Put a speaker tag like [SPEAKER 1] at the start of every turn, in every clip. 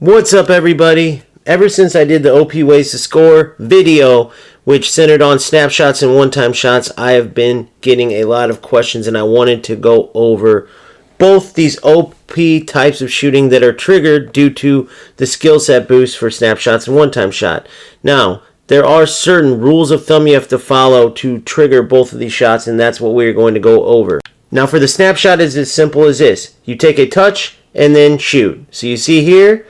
[SPEAKER 1] What's up, everybody? Ever since I did the OP Ways to Score video, which centered on snapshots and one-time shots, I have been getting a lot of questions, and I wanted to go over both these OP types of shooting that are triggered due to the skill set boost for snapshots and one-time shot. Now, there are certain rules of thumb you have to follow to trigger both of these shots, and that's what we're going to go over. Now, for the snapshot, it's as simple as this. You take a touch and then shoot. So you see here,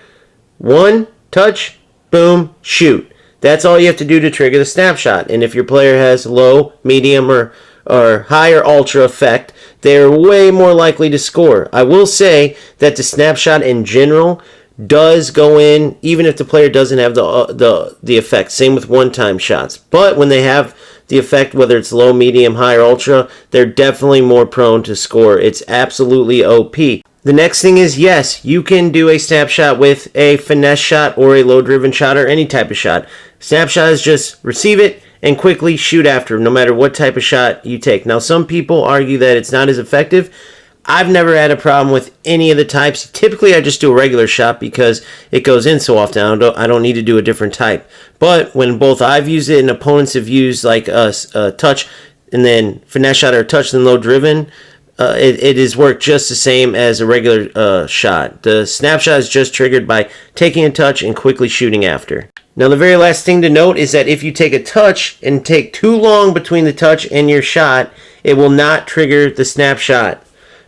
[SPEAKER 1] one, touch, boom, shoot. That's all you have to do to trigger the snapshot. And if your player has low, medium, or high or ultra effect, they're way more likely to score. I will say that the snapshot in general does go in, even if the player doesn't have the effect. Same with one-time shots. But when they have the effect, whether it's low, medium, high, or ultra, they're definitely more prone to score. It's absolutely OP. The next thing is, yes, you can do a snapshot with a finesse shot or a low-driven shot or any type of shot. Snapshot is just receive it and quickly shoot after, no matter what type of shot you take. Now, some people argue that it's not as effective. I've never had a problem with any of the types. Typically, I just do a regular shot because it goes in so often. I don't need to do a different type. But when both I've used it and opponents have used like a touch and then finesse shot or touch and low-driven, it has worked just the same as a regular shot. The snapshot is just triggered by taking a touch and quickly shooting after. Now, the very last thing to note is that if you take a touch and take too long between the touch and your shot, it will not trigger the snapshot.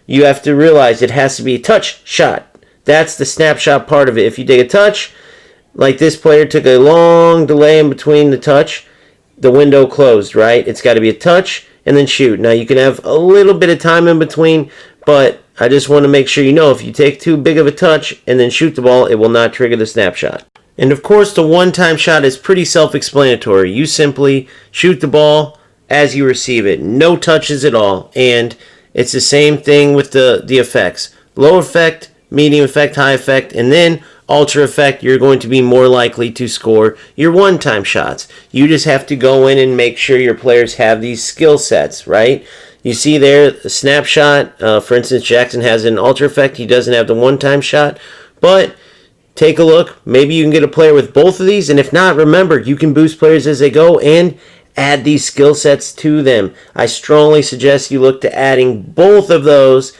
[SPEAKER 1] You have to realize it has to be a touch shot. That's the snapshot part of it. If you take a touch, like this player took a long delay in between the touch, the window closed, right? It's got to be a touch and then shoot. Now, you can have a little bit of time in between, but I just want to make sure you know if you take too big of a touch and then shoot the ball, it will not trigger the snapshot. And of course, the one-time shot is pretty self-explanatory. You simply shoot the ball as you receive it. No touches at all. And it's the same thing with the effects. Low effect, medium effect, high effect, and then ultra effect, you're going to be more likely to score your one-time shots. You just have to go in and make sure your players have these skill sets, right? You see there, the snapshot, for instance, Jackson has an ultra effect. He doesn't have the one-time shot, but take a look. Maybe you can get a player with both of these, and if not, remember, you can boost players as they go and add these skill sets to them. I strongly suggest you look to adding both of those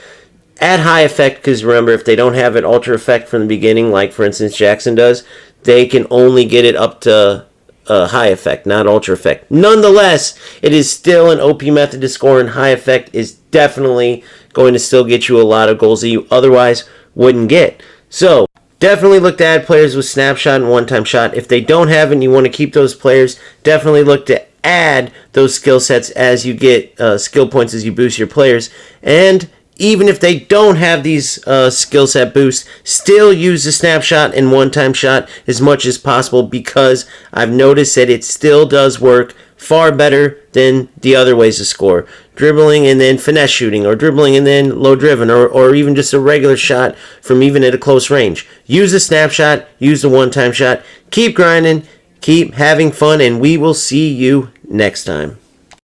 [SPEAKER 1] at high effect, because remember, if they don't have an ultra effect from the beginning, like for instance Jackson does, they can only get it up to high effect, not ultra effect. Nonetheless, it is still an OP method to score, and high effect is definitely going to still get you a lot of goals that you otherwise wouldn't get. So definitely look to add players with snapshot and one-time shot. If they don't have it and you want to keep those players, definitely look to add those skill sets as you get skill points as you boost your players. And even if they don't have these skill set boosts, still use the snapshot and one-time shot as much as possible, because I've noticed that it still does work far better than the other ways to score. Dribbling and then finesse shooting, or dribbling and then low driven, or even just a regular shot from even at a close range. Use the snapshot, use the one-time shot. Keep grinding, keep having fun, and we will see you next time.